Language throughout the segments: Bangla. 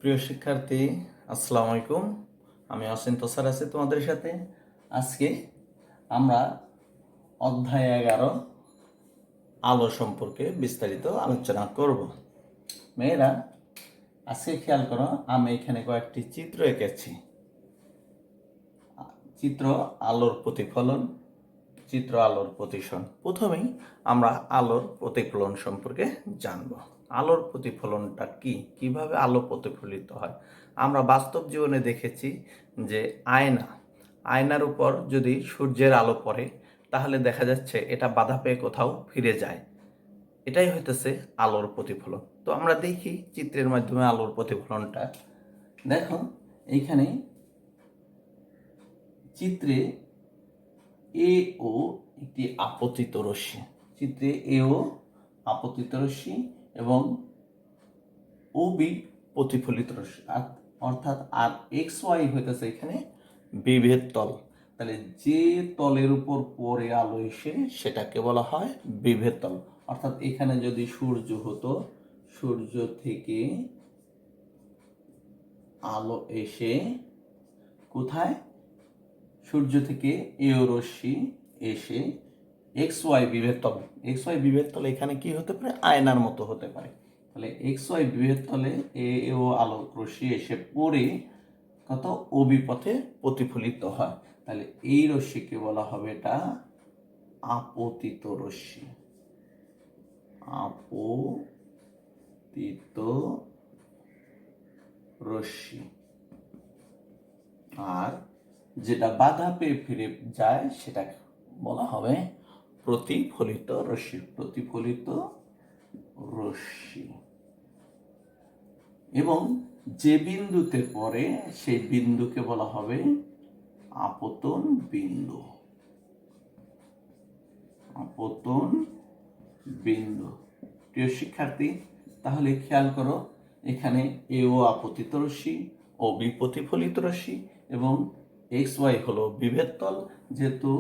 প্রিয় শিক্ষার্থী, আসসালামু আলাইকুম। আমি অসিন্ত স্যার আছি তোমাদের সাথে। আজকে আমরা অধ্যায় 11 আলো সম্পর্কে বিস্তারিত আলোচনা করব। মেয়েরা, আজকে খেয়াল করো, আমি এখানে কয়েকটি চিত্র এঁকেছি। চিত্র আলোর প্রতিফলন, চিত্র আলোর প্রতিসরণ। প্রথমেই আমরা আলোর প্রতিফলন সম্পর্কে জানব। আলোর প্রতিফলনটা কি, কিভাবে আলো প্রতিফলিত হয়? আমরা বাস্তব জীবনে দেখেছি যে আয়নার উপর যদি সূর্যের আলো পড়ে তাহলে দেখা যাচ্ছে এটা বাধা পেয়ে কোথাও ফিরে যায়। এটাই হইতেছে আলোর প্রতিফলন। তো আমরা দেখি চিত্রের মাধ্যমে আলোর প্রতিফলনটা। দেখো এইখানে চিত্রে এ ও একটি আপতিত রশ্মি, চিত্রে এ ও আপতিত রশ্মি এবং ও বি প্রতিফলিত রশ্মি, অর্থাৎ আর এক্স ওয়াই হইতেছে এখানে বিভেদ তল। তাহলে যে তলের উপর পড়ে আলো এসে সেটাকে বলা হয় বিভেদ তল। অর্থাৎ এখানে যদি সূর্য হতো, সূর্য থেকে আলো এসে কোথায়, সূর্য থেকে এও রশ্মি এসে এক্স ওয়াই বিভেদ তল, এক্স ওয়াই বিভেদ তলে এখানে কি হতে পারে, আয়নার মতো হতে পারে। তাহলে এক্স ওয়াই বিভেদ তলে এ ও আলো রশ্মি এসে পড়ে কত ওবি পথে প্রতিফলিত হয়। তাহলে এই রশ্মিকে বলা হবে এটা আপতিত রশ্মি, আপতিত রশ্মি। আর যেটা বাধা পেয়ে ফিরে যায় সেটা বলা হবে প্রতিফলিত রশ্মি, প্রতিফলিত রশ্মি। এবং যে বিন্দুতে পড়ে সেই বিন্দুকে বলা হবে আপতন বিন্দু, আপতন বিন্দু। প্রিয় শিক্ষার্থী, তাহলে খেয়াল করো, এখানে এ ও আপতিত রশ্মি, ও বি প্রতিফলিত রশ্মি এবং এক্স ওয়াই হলো বিভেদ তল। যেহেতু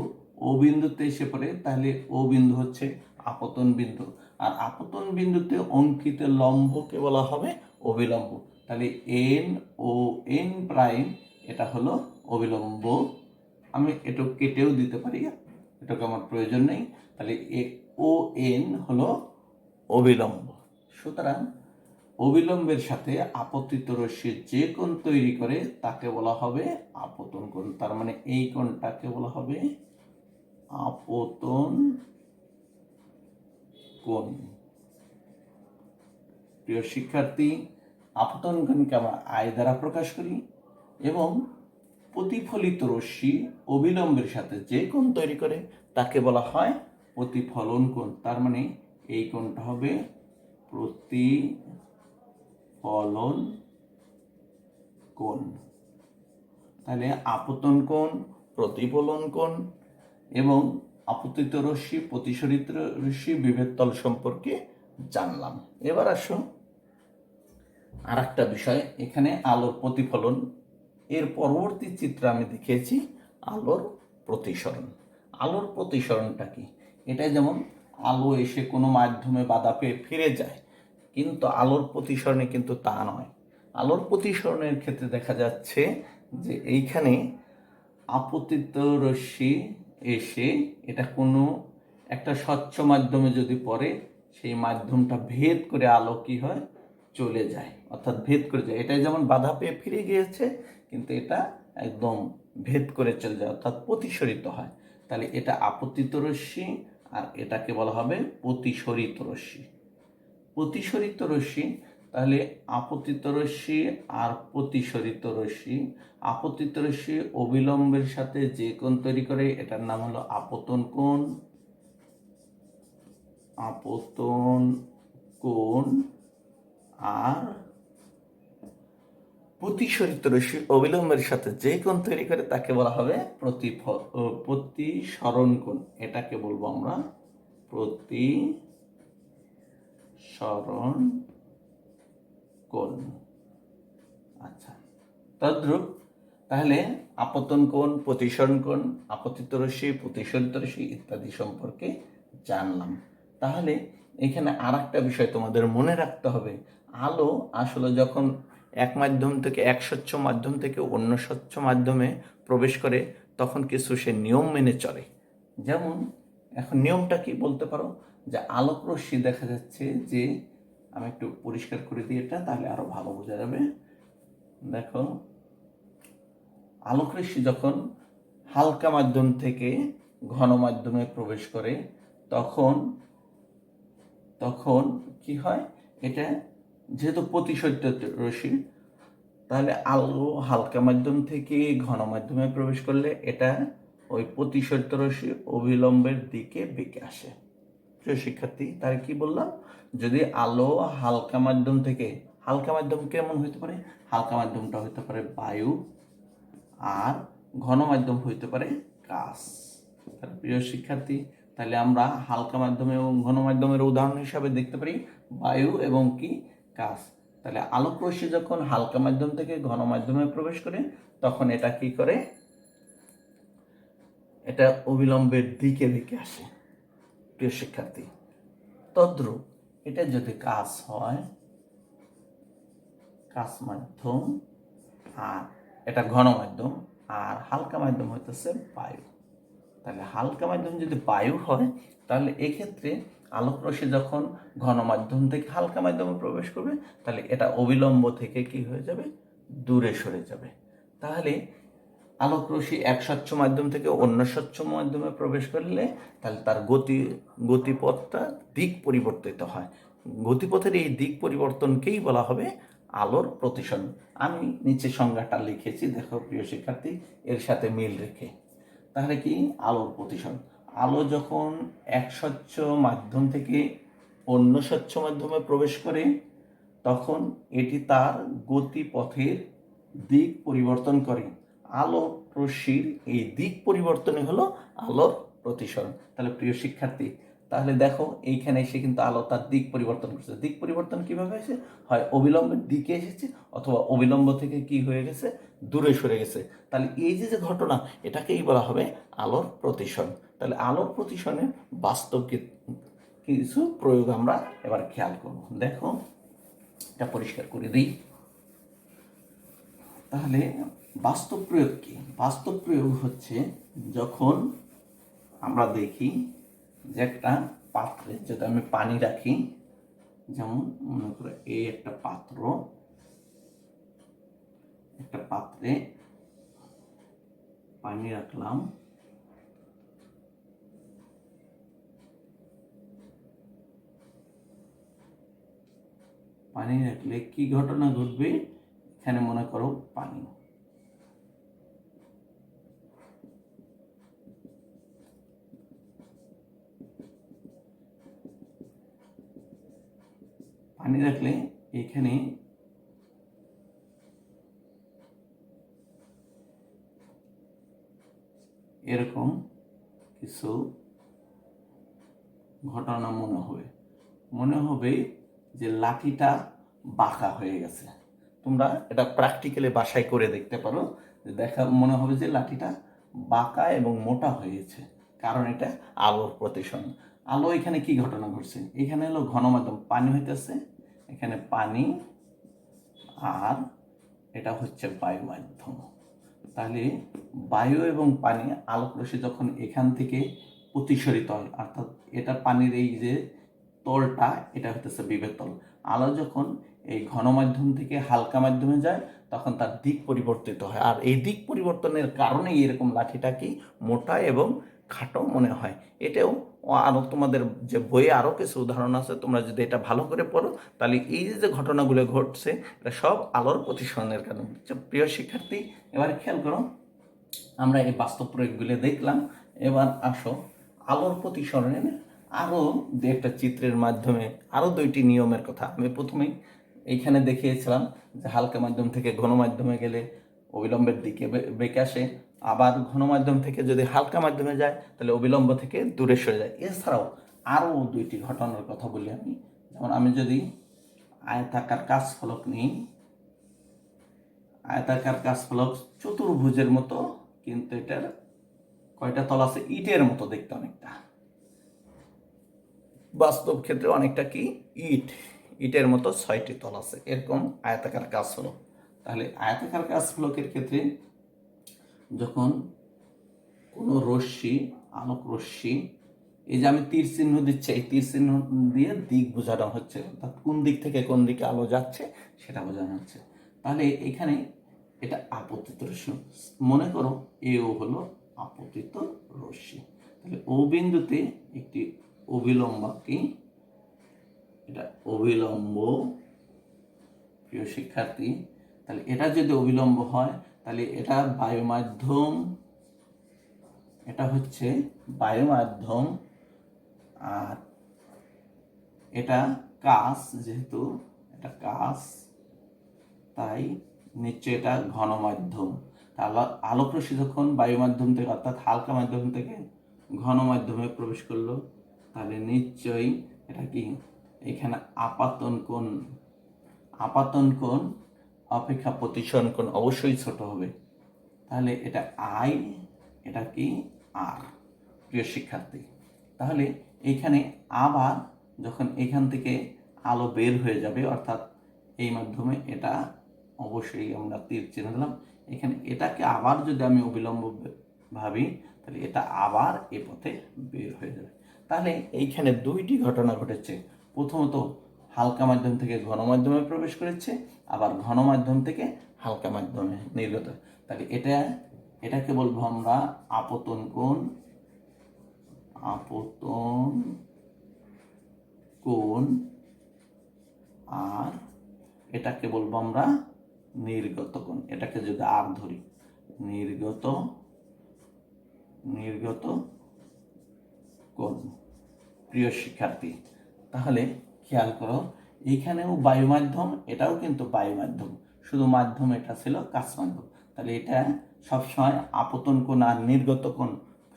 ও বিন্দুতে এসে পড়ে তাহলে ও বিন্দু হচ্ছে আপতন বিন্দু, আর আপতন বিন্দুতে অঙ্কিত লম্বকে বলা হবে অবিলম্ব। তাহলে এন ও এন প্রাইম এটা হলো অবিলম্ব। আমি এটা কেটেও দিতে পারি, এটাকে আমার প্রয়োজন নেই। তাহলে এ ও এন হলো অবিলম্ব। সুতরাং অবিলম্বের সাথে আপতিত রশ্মির যে কোণ তৈরি করে তাকে বলা হবে আপতন কোণ। তার মানে এই কোণটাকে বলা হবে আপতন কোণ। প্রিয় শিক্ষার্থী, আপতন কোণকে আমরা আই দ্বারা প্রকাশ করি এবং প্রতিফলিত রশ্মি অবিলম্বের সাথে যে কোণ তৈরি করে তাকে বলা হয় প্রতিফলন কোণ। তার মানে এই কোণটা হবে প্রতিফলন কোণ। তাহলে আপতন কোণ, প্রতিফলন কোণ এবং আপতিত রশ্মি, প্রতিসরিত রশ্মি, বিভেদ তল সম্পর্কে জানলাম। এবার আসো আর একটা বিষয়, এখানে আলোর প্রতিফলন, এর পরবর্তী চিত্রে আমি দেখিয়েছি আলোর প্রতিসরণ। আলোর প্রতিসরণটা কি? এটা যেমন আলো এসে কোনো মাধ্যমে বাধা পেয়ে ফিরে যায়, কিন্তু আলোর প্রতিসরণে কিন্তু তা নয়। আলোর প্রতিসরণের ক্ষেত্রে দেখা যাচ্ছে যে এইখানে আপতিত রশ্মি এসে এটা কোনো একটা স্বচ্ছ মাধ্যমে যদি পড়ে সেই মাধ্যমটা ভেদ করে আলো কি হয়, চলে যায়, অর্থাৎ ভেদ করে যায়। এটা যেমন বাধা পেয়ে ফিরে গিয়েছে কিন্তু এটা একদম ভেদ করে চলে যায়, অর্থাৎ প্রতিসরিত হয়। তাহলে এটা আপতিত রশ্মি আর এটাকে বলা হবে প্রতিসরিত রশ্মি। প্রতিসরিত রশ্মি, তাহলে আপতিত রশ্মি আর প্রতিসরিত রশ্মি। আপতিত রশ্মি অবিলম্বের সাথে যে কোণ তৈরি করে এটার নাম হলো আপতন কোণ, আপতন কোণ। আর প্রতিসরিত রশ্মি অবিলম্বের সাথে যে কোণ তৈরি করে তাকে বলা হবে প্রতিসরণ কোণ। এটাকে বলবো আমরা প্রতিসরণ কোণ। আচ্ছা, তদ্রূপ তাহলে আপতন কোণ, প্রতিসরণ কোণ, আপতিত রশ্মি, প্রতিসরিত রশ্মি ইত্যাদি সম্পর্কে জানলাম। তাহলে এখানে আর একটা বিষয় তোমাদের মনে রাখতে হবে, আলো আসলে যখন এক স্বচ্ছ মাধ্যম থেকে অন্য স্বচ্ছ মাধ্যমে প্রবেশ করে তখন কিছু সে নিয়ম মেনে চলে। যেমন এখন নিয়মটা কি বলতে পারো, যে আলোক রশ্মি দেখা যাচ্ছে যে, আমি একটু পরিষ্কার করে দিই এটা, তাহলে আরো ভালো বোঝা যাবে। দেখো, আলোক রশ্মি যখন হালকা মাধ্যম থেকে ঘন মাধ্যমে প্রবেশ করে তখন তখন কি হয়, এটা যেহেতু প্রতিসরিত রশ্মি, তাহলে আলো হালকা মাধ্যম থেকে ঘন মাধ্যমে প্রবেশ করলে এটা ওই প্রতিসরিত রশ্মি অবিলম্বের দিকে বেঁকে আসে। প্রিয় শিক্ষার্থী, তাহলে কি বললাম, যদি আলো হালকা মাধ্যম থেকে, হালকা মাধ্যম কেমন হইতে পারে, হালকা মাধ্যমটা হইতে পারে বায়ু, আর ঘন মাধ্যম হইতে পারে কাঁচ। প্রিয় শিক্ষার্থী, তাহলে আমরা হালকা মাধ্যম এবং ঘন মাধ্যমের উদাহরণ হিসাবে দেখতে পারি বায়ু এবং কি কাঁচ। তাহলে আলোক রশ্মি যখন হালকা মাধ্যম থেকে ঘন মাধ্যমে প্রবেশ করে তখন এটা কি করে, এটা অবিলম্বের দিকে বেঁকে আসে। প্রিয় শিক্ষার্থী, তদ্রূপ এটা যদি কাঁচ হয়, কাঁচ মাধ্যম, আর এটা ঘন মাধ্যম, আর হালকা মাধ্যম হইতেছে বায়ু। তাহলে হালকা মাধ্যম যদি বায়ু হয় তাহলে এক্ষেত্রে আলোক রশ্মি যখন ঘন মাধ্যম থেকে হালকা মাধ্যমে প্রবেশ করবে তাহলে এটা অবিলম্ব থেকে কি হয়ে যাবে, দূরে সরে যাবে। তাহলে আলোক রশ্মি এক স্বচ্ছ মাধ্যম থেকে অন্য স্বচ্ছ মাধ্যমে প্রবেশ করলে তাহলে তার গতিপথটা দিক পরিবর্তিত হয়। গতিপথের এই দিক পরিবর্তনকেই বলা হবে আলোর প্রতিসরণ। আমি নিচে সংজ্ঞাটা লিখেছি, দেখো প্রিয় শিক্ষার্থী, এর সাথে মিল রেখে। তাহলে কি আলোর প্রতিসরণ, আলো যখন এক স্বচ্ছ মাধ্যম থেকে অন্য স্বচ্ছ মাধ্যমে প্রবেশ করে তখন এটি তার গতিপথের দিক পরিবর্তন করে। আলো রশ্মির এই দিক পরিবর্তনই হলো আলোর প্রতিসরণ। তাহলে প্রিয় শিক্ষার্থী, তাহলে দেখো এইখানে এসে কিন্তু আলো তার দিক পরিবর্তন করছে। দিক পরিবর্তন কিভাবে হয়েছে, হয় অবিলম্বের দিকে এসেছে অথবা অবিলম্ব থেকে কি হয়ে গেছে, দূরে সরে গেছে। তাহলে এই যে যে ঘটনা, এটাকেই বলা হবে আলোর প্রতিসরণ। তাহলে আলোর প্রতিসরণের বাস্তব কিছু প্রয়োগ আমরা এবার খেয়াল করব। দেখো, এটা পরিষ্কার করে দিই। তাহলে বাস্তব প্রয়োগ কি, বাস্তব প্রয়োগ হচ্ছে যখন আমরা দেখি যে একটা পাত্রে যদি আমি পানি রাখি, যেমন মনে করো এই একটা পাত্রে পানি রাখলাম, পানি রাখলে কি ঘটনা ঘটবে, এখানে মনে করো পানি রাখলে এখানে এরকম কিছু ঘটনা মনে হবে যে লাঠিটা বাঁকা হয়ে গেছে। তোমরা এটা প্র্যাকটিক্যালি বাসায় করে দেখতে পারো, দেখা মনে হবে যে লাঠিটা বাঁকা এবং মোটা হয়েছে, কারণ এটা আলোর প্রতিসরণ। আলো এখানে কি ঘটনা ঘটছে, এখানে হলো ঘন মাধ্যম, পানি হইতেছে, এখানে পানি, আর এটা হচ্ছে বায়ু মাধ্যম। তাহলে বায়ু এবং পানি, আলোক রশ্মি যখন এখান থেকে প্রতিসরিত হয়, অর্থাৎ এটা পানির এই যে তলটা, এটা হইতেছে বিভব তল। আলো যখন এই ঘন মাধ্যম থেকে হালকা মাধ্যমে যায় তখন তার দিক পরিবর্তিত হয়, আর এই দিক পরিবর্তনের কারণেই এরকম লাঠিটা কি মোটা এবং খাটো মনে হয়। এটাও আরও তোমাদের যে বইয়ে আরও কিছু উদাহরণ আছে, তোমরা যদি এটা ভালো করে পড়ো তাহলে এই যে ঘটনাগুলো ঘটছে এটা সব আলোর প্রতিসরণের কারণে। প্রিয় শিক্ষার্থী, এবার খেয়াল করো, আমরা এই বাস্তব প্রয়োগগুলো দেখলাম। এবার আসো আলোর প্রতিসরণের আরও দু একটা চিত্রের মাধ্যমে আরও দুইটি নিয়মের কথা আমি প্রথমেই এইখানে দেখিয়েছিলাম, যে হালকা মাধ্যম থেকে ঘন মাধ্যমে গেলে অবিলম্বের দিকে বেঁকে আসে, আবার ঘন মাধ্যম থেকে যদি হালকা মাধ্যমে যায় তাহলে অবিলম্ব থেকে দূরে সরে যায়। এছাড়াও আরও দুইটি ঘটনার কথা বলি আমি। যেমন আমি যদি আয়তাকার কাঁচফলক নিই, আয়তাকার কাঁচফলক চতুর্ভুজের মতো, কিন্তু এটার কয়টা তল আছে, ইটের মতো দেখতে অনেকটা, বাস্তব ক্ষেত্রে অনেকটা কি ইট, ইটের মতো 6টি তল আছে, এরকম আয়তাকার কাচ হলো। তাহলে আয়তাকার কাচ ফলকের ক্ষেত্রে যখন কোনো রশ্মি, আলোক রশ্মি, এই যে আমি তীর চিহ্ন দিচ্ছি, এই তীর চিহ্ন দিয়ে দিক বোঝানো হচ্ছে, অর্থাৎ কোন দিক থেকে কোন দিকে আলো যাচ্ছে সেটা বোঝানো হচ্ছে। তাহলে এখানে এটা আপতিত রশ্মি, মনে করো এও হলো আপতিত রশ্মি। তাহলে ও বিন্দুতে একটি অভিলম্ব, কি এটা অভিলম্ব, প্রিয় শিক্ষার্থী। তাহলে এটা যদি অভিলম্ব হয় তাহলে এটা বায়ু মাধ্যম, এটা হচ্ছে বায়ু মাধ্যম, আর এটা কাচ, যেহেতু এটা কাচ তাই নিশ্চয় এটা ঘন মাধ্যম। তাহলে আলোক রশ্মি যখন বায়ু মাধ্যম থেকে অর্থাৎ হালকা মাধ্যম থেকে ঘন মাধ্যমে প্রবেশ করলো, তাহলে নিশ্চয়ই এটা কি এখানে আপাতন কোণ অপেক্ষা প্রতিসরণ কোণ অবশ্যই ছোট হবে। তাহলে এটা আই, এটা কি আর, প্রিয় শিক্ষার্থী। তাহলে এখানে আবার যখন এখান থেকে আলো বের হয়ে যাবে, অর্থাৎ এই মাধ্যমে এটা অবশ্যই আমরা তীর চিহ্ন দিলাম, এখানে এটাকে আবার যদি আমি অবিলম্ব ভাবি তাহলে এটা আবার এ পথে বের হয়ে যাবে। তাহলে এইখানে দুইটি ঘটনা ঘটেছে, প্রথমত হালকা মাধ্যম থেকে ঘন মাধ্যমে প্রবেশ করেছে, আবার ঘন মাধ্যম থেকে হালকা মাধ্যমে নির্গত। তাহলে এটাকে বলবো আমরা আপতন কোণ, আর এটাকে বলবো আমরা নির্গত কোণ। এটাকে যদি আর ধরি, নির্গত কোণ, প্রিয় শিক্ষার্থী। তাহলে খেয়াল করো এইখানেও বায়ু মাধ্যম, এটাও কিন্তু বায়ু মাধ্যম, শুধু মাধ্যম এটা ছিল কাচ মাধ্যম। তাহলে এটা সবসময় আপতন কোণ আর নির্গত কোণ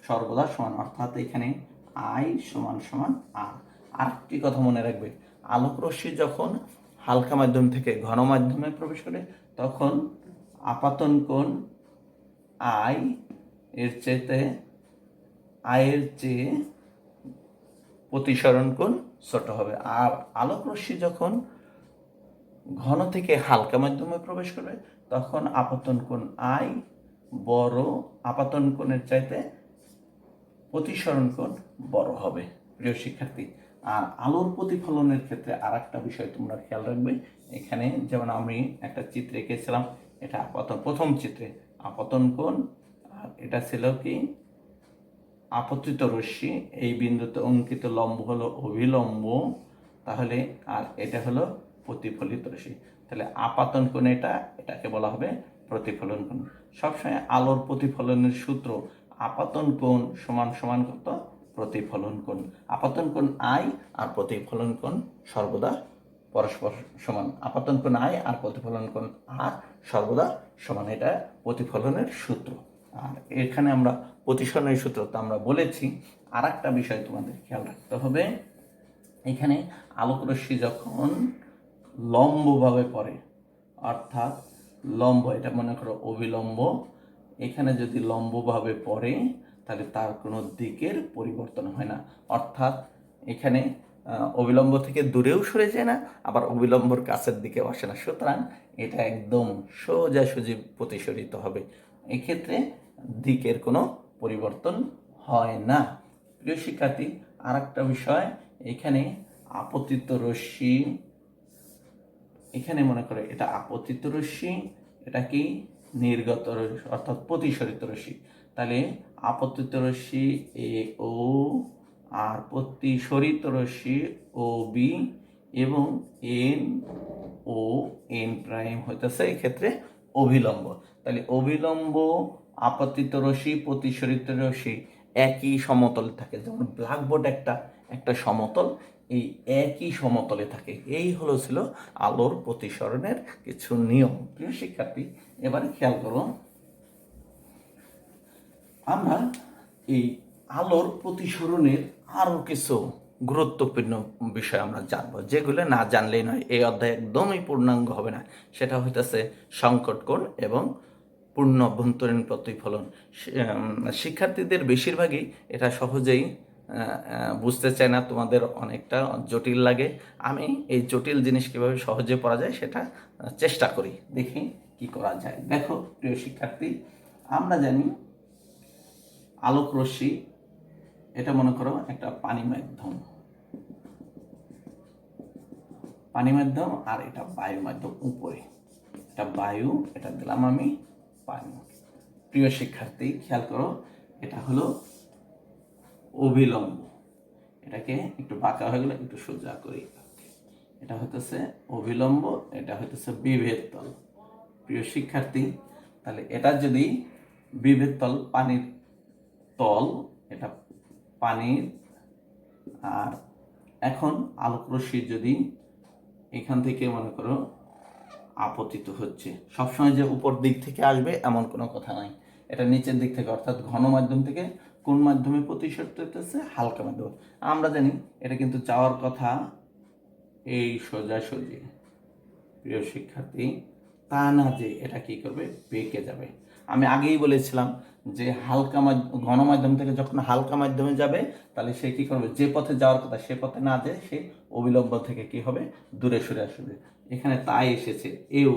সর্বদা সমান, অর্থাৎ এখানে আই সমান সমান আর। আরেকটি কথা মনে রাখবে, আলোক রশ্মি যখন হালকা মাধ্যম থেকে ঘন মাধ্যমে প্রবেশ করে তখন আপাতন কোণ আয়ের চেয়ে প্রতিসরণ কোণ ছোট হবে। আর আলোক রশ্মি যখন ঘন থেকে হালকা মাধ্যমে প্রবেশ করবে তখন আপতন কোণ আই বড়, আপাতন কোণের চাইতে প্রতিসরণ কোণ বড় হবে, প্রিয় শিক্ষার্থী। আর আলোর প্রতিফলনের ক্ষেত্রে আর একটা বিষয় তোমরা খেয়াল রাখবে, এখানে যেমন আমি একটা চিত্র এঁকেছিলাম, এটা প্রথম চিত্রে আপতন কোণ, আর এটা ছিল কি আপতিত রশ্মি, এই বিন্দুতে অঙ্কিত লম্ব হলো অভিলম্ব, তাহলে আর এটা হলো প্রতিফলিত রশ্মি। তাহলে আপাতন কোণ এটাকে বলা হবে প্রতিফলন কোণ। সবসময় আলোর প্রতিফলনের সূত্র আপাতন কোণ সমান সমান কত প্রতিফলন কোণ। আপাতন কোণ আই আর প্রতিফলন কোণ সর্বদা পরস্পর সমান। আপাতন কোণ আই আর প্রতিফলন কোণ আর সর্বদা সমান, এটা প্রতিফলনের সূত্র। আর এখানে আমরা প্রতিসরণের সূত্র তো আমরা বলেছি। আর একটা বিষয় তোমাদের খেয়াল রাখতে হবে, এখানে আলোক রশ্মি যখন লম্বভাবে পড়ে, অর্থাৎ লম্ব, এটা মনে করো অভিলম্ব, এখানে যদি লম্বভাবে পড়ে তাহলে তার কোনো দিকের পরিবর্তন হয় না, অর্থাৎ এখানে অবিলম্ব থেকে দূরেও সরে যায় না, আবার অবিলম্বর কাছের দিকেও আসে না, সুতরাং এটা একদম সোজাসুজি প্রতিসরিত হবে, এক্ষেত্রে দিকের কোনো পরিবর্তন হয় না। প্রিয় শিক্ষার্থী, আর একটা বিষয়, এখানে আপতিত রশ্মি, এখানে মনে করে এটা আপতিত রশ্মি, এটা কি নির্গত রশ্মি অর্থাৎ প্রতিসরিত রশ্মি। তাহলে আপতিত রশ্মি এ ও, আর প্রতিসরিত রশ্মি ও বি, এবং এন ও এন প্রাইম হইতেছে এক্ষেত্রে অভিলম্ব। তাহলে অভিলম্ব, আপতিত রশ্মি, প্রতিসরিত রশ্মি একই সমতলে থাকে, যেমন ব্ল্যাকবোর্ড একটা সমতল, এই একই সমতলে থাকে। এই ছিল আলোর প্রতিসরণের কিছু নিয়ম। প্রিয় শিক্ষার্থী, এবারে খেয়াল করো, আমরা এই আলোর প্রতিসরণের আরো কিছু গুরুত্বপূর্ণ বিষয় আমরা জানবো, যেগুলো না জানলেই নয়, এই অধ্যায় একদমই পূর্ণাঙ্গ হবে না। সেটা হইতেছে সংকট কোণ এবং পূর্ণ অভ্যন্তরীণ প্রতিফলন। শিক্ষার্থীদের বেশিরভাগই এটা সহজেই বুঝতে চাই না, তোমাদের অনেকটা জটিল লাগে। আমি এই জটিল জিনিস কীভাবে সহজে পড়া যায় সেটা চেষ্টা করি, দেখি কি করা যায়। দেখো প্রিয় শিক্ষার্থী, আমরা জানি আলোক রশ্মি এটা মনে করো একটা পানি মাধ্যম, আর এটা বায়ু মাধ্যম। উপরে এটা বায়ু, এটা দিলাম আমি পানি। প্রিয় শিক্ষার্থী খেয়াল করো, এটা হলো অভিলম্ব, এটাকে একটু বাঁকা হয়ে গেলে একটু সোজা করি। এটা হইতেছে অভিলম্ব, এটা হইতেছে বিভেদ তল। প্রিয় শিক্ষার্থী, তাহলে এটা যদি বিভেদ তল, পানির তল, এটা পানির, আর এখন আলোক রশ্মি যদি এখান থেকে মনে করো আপতিত হচ্ছে, সবসময় যে উপর দিক থেকে আসবে এমন কোনো কথা নাই, এটা নিচের দিক থেকে, অর্থাৎ ঘন মাধ্যম থেকে কোন মাধ্যমে প্রতিসরিত হইতেছে? হালকা মাধ্যম। আমরা জানি এটা কিন্তু যাওয়ার কথা এই সোজাসুজি। প্রিয় শিক্ষার্থী, তা না যে এটা কি করবে, বেঁকে যাবে। আমি আগেই বলেছিলাম যে ঘন মাধ্যম থেকে যখন হালকা মাধ্যমে যাবে, তাহলে সে কি করবে, যে পথে যাওয়ার কথা সে পথে না যেয়ে সে অবিলম্ব থেকে কি হবে, দূরে সরে আসবে। এখানে তাই এসেছে এও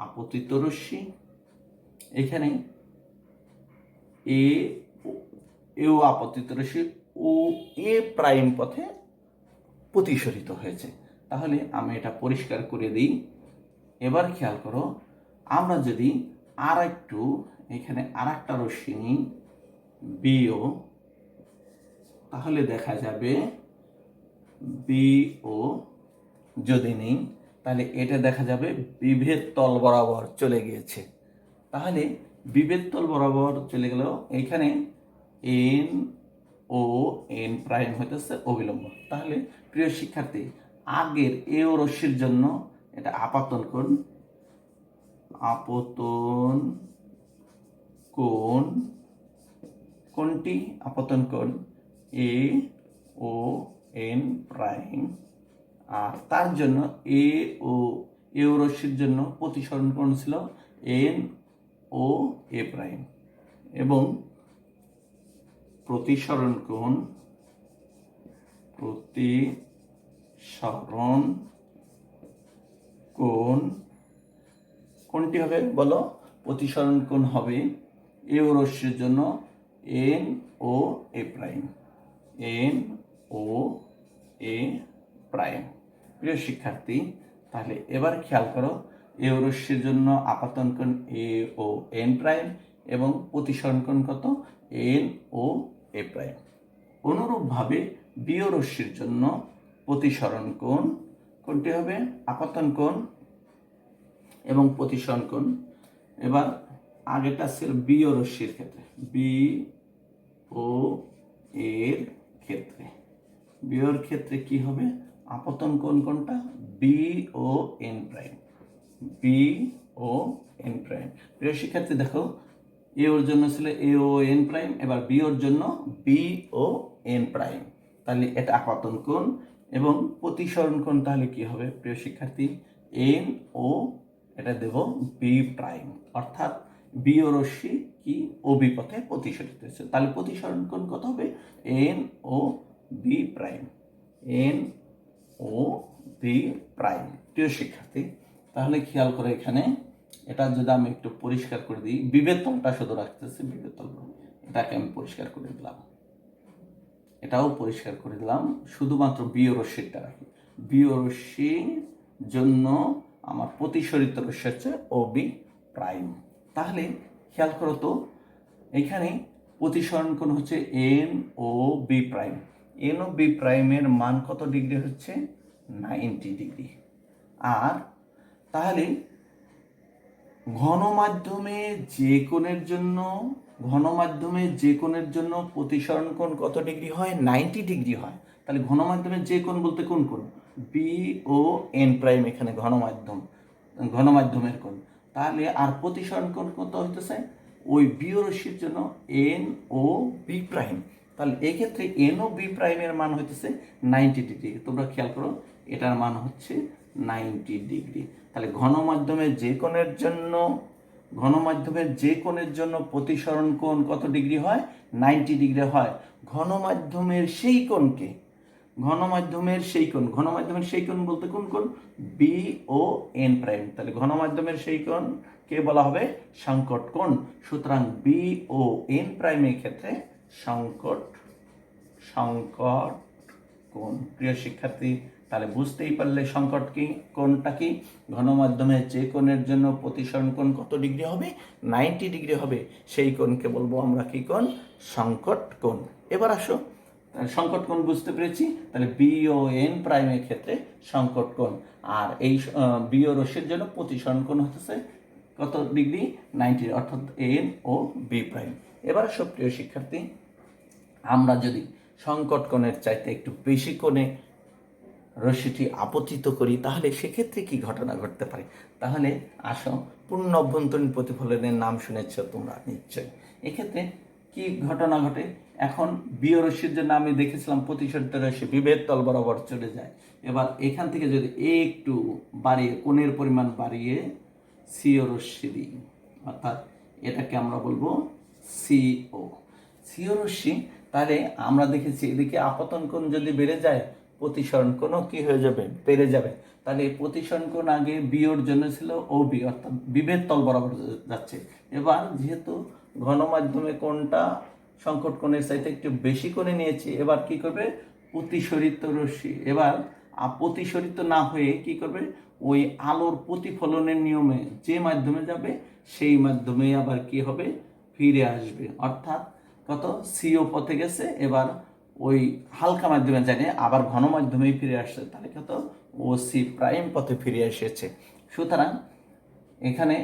আপতিত রশ্মি, এখানে এও আপতিত রশ্মি ও এ প্রাইম পথে প্রতিসরিত হয়েছে। তাহলে আমি এটা পরিষ্কার করে দিই। এবার খেয়াল করো, আমরা যদি এখানে আর একটা রশ্মি নিই বিও, তাহলে দেখা যাবে বিও যদি নিই, তাহলে এটা দেখা যাবে বিভেদ তল বরাবর চলে গিয়েছে। তাহলে বিভেদ তল বরাবর চলে গেল, এখানে এন ও এন প্রাইম হইতেছে অবিলম্ব। তাহলে প্রিয় শিক্ষার্থী, আগের এও রশ্মির জন্য এটা আপতন কোণ কোনটি? আপতন কোণ এ ও এন প্রাইম, আর তার জন্য এও রশ্মির জন্য প্রতিসরণ কোণ ছিল এন ও এ প্রাইম, এবং প্রতিসরণ কোণটি হবে বলো? প্রতিসরণ কোণ হবে এও রশ্মির জন্য এন ও এ প্রাইম, প্রিয় শিক্ষার্থী, তাহলে এবার খেয়াল করো, এও রশ্মির জন্য আপতন কোণ এ ও এন প্রাইম এবং প্রতিসরণ কোণ কত? এন ও এ প্রাইম। অনুরূপভাবে বিও রশ্মির জন্য প্রতিসরণ কোণটি হবে আপতন কোণ এবং প্রতিসরণ কোণ। এবার আগেটা ছিল বিও রশ্মির ক্ষেত্রে, বিওর ক্ষেত্রে কি হবে? আপতন কোণ কোনটা? B O N prime. প্রিয় শিক্ষার্থী দেখো, এ ওর জন্য ছিল এ ও এন প্রাইম, এবার বি ওর জন্য বি ও এন প্রাইম। তাহলে এটা আপতন কোণ এবং প্রতিসরণ কোণ তাহলে কি হবে প্রিয় শিক্ষার্থী? এন ও, এটা দেব বি প্রাইম, অর্থাৎ বি ও রশ্মি কি ওবি পথে প্রতিসরিত হয়েছে। তাহলে প্রতিসরণ কোণ কত হবে? এন ও বি প্রাইম, প্রিয় শিক্ষার্থী, তাহলে খেয়াল করে এখানে এটা যদি আমি একটু পরিষ্কার করে দিই, বিভেদ তলটা শুধু রাখতেছি, বিভেদ তল এটাকে আমি পরিষ্কার করে দিলাম, এটাও পরিষ্কার করে দিলাম, শুধুমাত্র বিও রশ্মিটা রাখি। বিও রশ্মির জন্য আমার প্রতিসরিত রশ্মি হচ্ছে ও বি প্রাইম। তাহলে খেয়াল করো তো, এখানে প্রতিসরণ কোণ হচ্ছে N O B prime, N O B প্রাইমের মান কত ডিগ্রি হচ্ছে? 90 ডিগ্রি। আর তাহলে ঘনমাধ্যমে যে কোণের জন্য প্রতিসরণ কোণ কত ডিগ্রি হয়? 90 ডিগ্রি হয়। তাহলে ঘনমাধ্যমে যে কোণ বলতে কোন কোণ? বি ও এন প্রাইম, এখানে ঘনমাধ্যমের কোণ। তাহলে আর প্রতিসরণ কোণ কত হইতেছে? ওই বিও রশ্মির জন্য এন ও বি প্রাইম। তাহলে এই ক্ষেত্রে এন ও বি প্রাইমের মান হইতেছে 90 ডিগ্রি। তোমরা খেয়াল করো, এটার মান হচ্ছে 90 ডিগ্রি। তাহলে ঘনমাধ্যমে যে কোণের জন্য ঘনমাধ্যমের যে কোণের জন্য প্রতিসরণ কোণ কত ডিগ্রি হয়? 90 ডিগ্রি হয়। ঘনমাধ্যমের সেই কোণকে, ঘনমাধ্যমের সেই কোণ বলতে কোন কোণ? B O N prime. তাহলে ঘনমাধ্যমের সেই কোণ কে বলা হবে? সংকট কোণ। সুতরাং বি ও এন প্রাইমের ক্ষেত্রে সংকট কোণ। প্রিয় শিক্ষার্থী, তাহলে বুঝতেই পারলে সংকট কি, কোণটা কি? ঘনমাধ্যমের যে কোণের জন্য প্রতিসরণ কোণ কত ডিগ্রি হবে? 90 ডিগ্রি হবে। সেই কোণকে বলবো আমরা কি কোণ? সংকট কোণ। এবার আসো, সংকট কোণ বুঝতে পেরেছি। তাহলে বি ও এন প্রাইমের ক্ষেত্রে সংকট কোণ, আর এই বি ও রশ্মির জন্য প্রতিসরণ কোণ হতেছে কত ডিগ্রি? 90, অর্থাৎ এন ও বি প্রাইম। এবার আসো প্রিয় শিক্ষার্থী, আমরা যদি সংকট কোণের চাইতে একটু বেশি কোণে রশ্মিটি আপতিত করি তাহলে সেক্ষেত্রে কি ঘটনা ঘটতে পারে? তাহলে আসো, পূর্ণ অভ্যন্তরীণ প্রতিফলনের নাম শুনেছ তোমরা নিশ্চয়ই। এক্ষেত্রে কি ঘটনা ঘটে? এখন বিয় রশ্মির জন্য আমি দেখেছিলাম প্রতিসরিত রশ্মি বিভেদ তল বরাবর চলে যায়। এবার এখান থেকে যদি একটু বাড়িয়ে, কোণের পরিমাণ বাড়িয়ে সিও রশ্মি দিই, অর্থাৎ এটাকে আমরা বলবো সিও রশ্মি, তাহলে আমরা দেখেছি এদিকে আপতন কোণ যদি বেড়ে যায়, প্রতিসরণ কোণও কি হয়ে যাবে? বেড়ে যাবে। তাহলে এই প্রতিসরণ কোণ আগে বিওর জন্য ছিল ওবি, অর্থাৎ বিভেদ তল বরাবর যাচ্ছে। এবার যেহেতু ঘনমাধ্যমে কোণটা সংকট কোণের চাইতে একটু বেশি কোণে নিয়েছি, এবার কি করবে? প্রতিসরিত রশ্মি এবার প্রতিসরিত না হয়ে কি করবে? ওই আলোর প্রতিফলনের নিয়মে যে মাধ্যমে যাবে সেই মাধ্যমে আবার কি হবে? ফিরে আসবে। অর্থাৎ কত? সিও পথে গেছে, এবার ওই হালকা মাধ্যমে জানে আবার ঘন মাধ্যমেই ফিরে আসছে, তাহলে কত? ও সি প্রাইম পথে ফিরে এসেছে। সুতরাং এখানে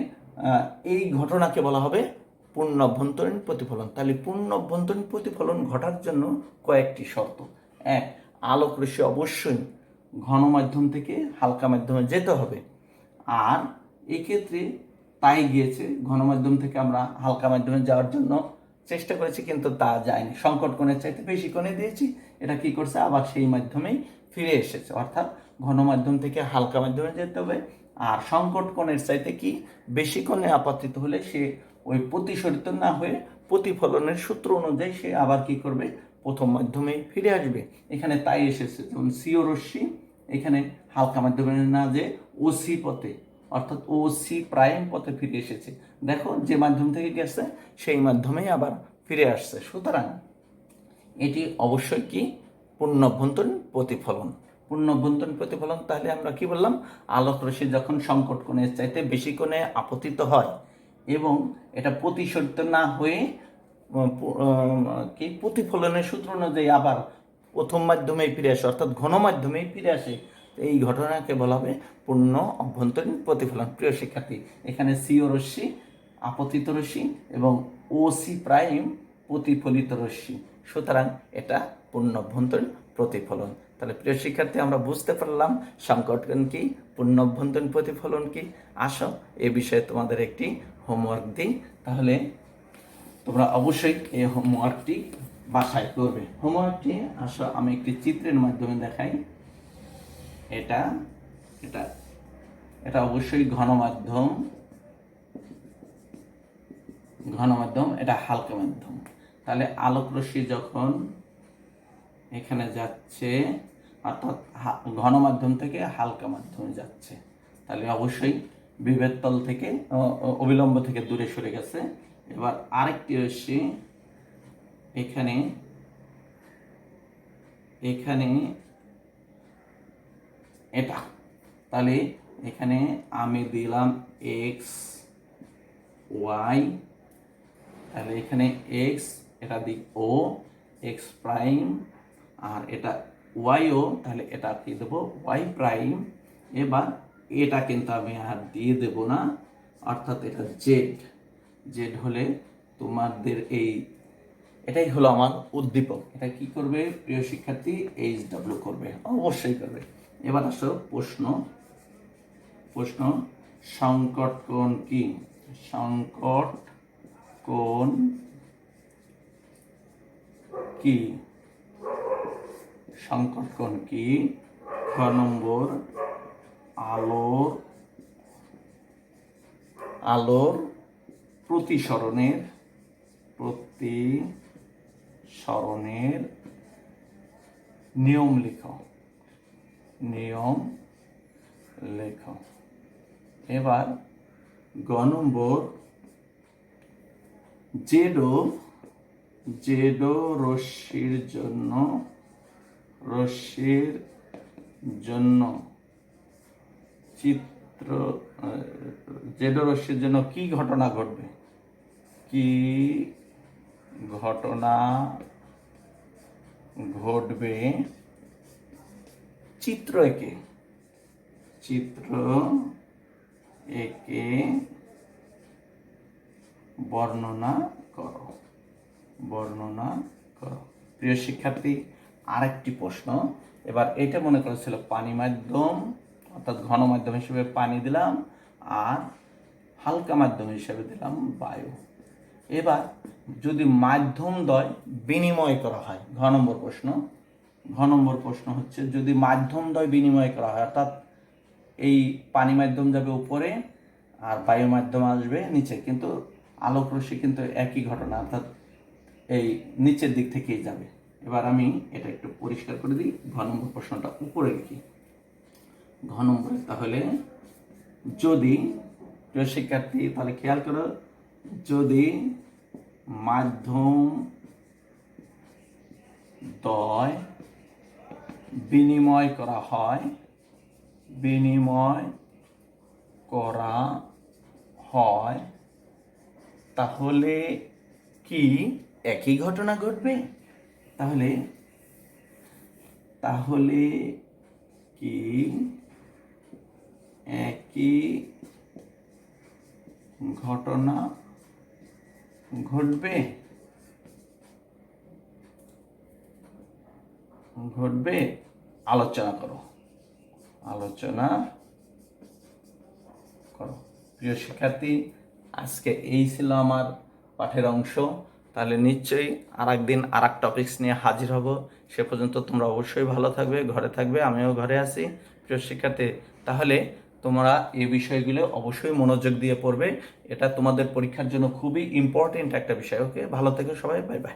এই ঘটনাকে বলা হবে পূর্ণ অভ্যন্তরীণ প্রতিফলন। তাহলে পূর্ণ অভ্যন্তরীণ প্রতিফলন ঘটার জন্য কয়েকটি শর্ত। এক, আলোক রশ্মি অবশ্যই ঘন মাধ্যম থেকে হালকা মাধ্যমে যেতে হবে, আর এক্ষেত্রে তাই গিয়েছে। ঘন মাধ্যম থেকে আমরা হালকা মাধ্যমে যাওয়ার জন্য চেষ্টা করেছি, কিন্তু তা যায়নি। সংকট কোণের চাইতে বেশি কোণে দিয়েছি, এটা কি করছে? আবার সেই মাধ্যমেই ফিরে এসেছে। অর্থাৎ ঘন মাধ্যম থেকে হালকা মাধ্যমে যেতে হবে, আর সংকট কোণের চাইতে কি বেশি কোণে আপতিত হলে সে ওই প্রতিসরিত না হয়ে প্রতিফলনের সূত্র অনুযায়ী সে আবার কি করবে? প্রথম মাধ্যমেই ফিরে আসবে। এখানে তাই এসেছে, যেমন সিও রশ্মি এখানে হালকা মাধ্যমে না যে ওসি পথে, অর্থাৎ ও সি প্রাইম পথে ফিরে এসেছে। দেখো, যে মাধ্যম থেকে গেছে সেই মাধ্যমেই আবার ফিরে আসছে। সুতরাং এটি অবশ্যই কি? পূর্ণ অভ্যন্তরীণ প্রতিফলন। পূর্ণ অভ্যন্তরীণ প্রতিফলন। তাহলে আমরা কি বললাম? আলোক রশ্মি যখন সংকট কোণের চাইতে বেশি কোণে আপতিত হয় এবং এটা প্রতিসরিত না হয়ে কি প্রতিফলনের সূত্র অনুযায়ী আবার প্রথম মাধ্যমেই ফিরে আসে, অর্থাৎ ঘন মাধ্যমেই ফিরে আসে, এই ঘটনাকে বলা হবে পূর্ণ অভ্যন্তরীণ প্রতিফলন। প্রিয় শিক্ষার্থী, এখানে সিও রশ্মি আপতিত রশ্মি এবং ও সি প্রাইম প্রতিফলিত রশ্মি, সুতরাং এটা পূর্ণ অভ্যন্তরীণ প্রতিফলন। তাহলে প্রিয় শিক্ষার্থী, আমরা বুঝতে পারলাম সংকট কোণ কি, পূর্ণ অভ্যন্তরীণ প্রতিফলন কি। আসো এ বিষয়ে তোমাদের একটি হোমওয়ার্ক দিই, তাহলে তোমরা অবশ্যই এই হোমওয়ার্কটি বাসায় করবে। হোমওয়ার্কটি আসো আমি একটি চিত্রের মাধ্যমে দেখাই। এটা এটা এটা অবশ্যই ঘনমাধ্যম, এটা হালকা মাধ্যম। তাহলে আলোক রশ্মি যখন এখানে যাচ্ছে, অর্থাৎ ঘন মাধ্যম থেকে হালকা মাধ্যমে যাচ্ছে, তাহলে অবশ্যই বিভেদ তল থেকে অবিলম্ব থেকে দূরে সরে গেছে। এবার আরেকটি রশ্মি এখানে এটা, তাহলে এখানে আমি দিলাম এক্স ওয়াই, তাহলে এখানে এক্স, এটা দিক ও এক্স প্রাইম, আর এটা ওয়াই ও, তাহলে এটা কি দেবো? Y prime. এবার এটা কিন্তু আমি আর দিয়ে দেব না, অর্থাৎ এটা জেড হলে তোমাদের এটাই হলো আমার উদ্দীপক। এটা কি করবে প্রিয় শিক্ষার্থী? HW করবে, অবশ্যই করবে। এবার আসো প্রশ্ন, সংকট কোণ কি? সংকট কোণ কি? সংকট কোণ কি? খ নম্বর, আলোর প্রতিসরণের নিয়ম লিখো। এবার গ নম্বর, জেডো রশ্মির জন্য জেডো রশ্মির জন্য কি ঘটনা ঘটবে? চিত্র একে বর্ণনা করো। প্রিয় শিক্ষার্থী, আরেকটি প্রশ্ন। এবার এটা মনে করেছিল পানি মাধ্যম, অর্থাৎ ঘন মাধ্যম হিসেবে পানি দিলাম, আর হালকা মাধ্যম হিসেবে দিলাম বায়ু। এবার যদি মাধ্যমদ্বয় বিনিময় করা হয়, ঘ নম্বর প্রশ্ন হচ্ছে, যদি মাধ্যমদ্বয় বিনিময় করা হয়, অর্থাৎ এই পানি মাধ্যম যাবে উপরে আর বায়ু মাধ্যম আসবে নিচে, কিন্তু আলোক রশ্মি কিন্তু একই ঘটনা, অর্থাৎ এই নিচের দিক থেকেই যাবে। এবার আমি এটা একটু পরিষ্কার করে দিই, ঘ নম্বর প্রশ্নটা উপরে লিখি। ঘ নম্বরে তাহলে যদি, প্রিয় শিক্ষার্থী তাহলে খেয়াল করো, যদি মাধ্যম দ্বয় বিনিময় করা হয় তাহলে কি একই ঘটনা ঘটবে? তাহলে কি একই ঘটনা ঘটবে? আলোচনা করো। প্রিয় শিক্ষার্থী, আজকে এই ছিল আমার পাঠের অংশ। তাহলে নিশ্চয়ই আরেকদিন আরেক টপিকস নিয়ে হাজির হব। সে পর্যন্ত তোমরা অবশ্যই ভালো থাকবে, ঘরে থাকবে, আমিও ঘরে আছি। প্রিয় শিক্ষার্থী, তাহলে তোমরা এই বিষয়গুলো অবশ্যই মনোযোগ দিয়ে পড়বে। এটা তোমাদের পরীক্ষার জন্য খুবই ইম্পর্টেন্ট একটা বিষয়। ওকে, ভালো থেকো সবাই, বাই বাই।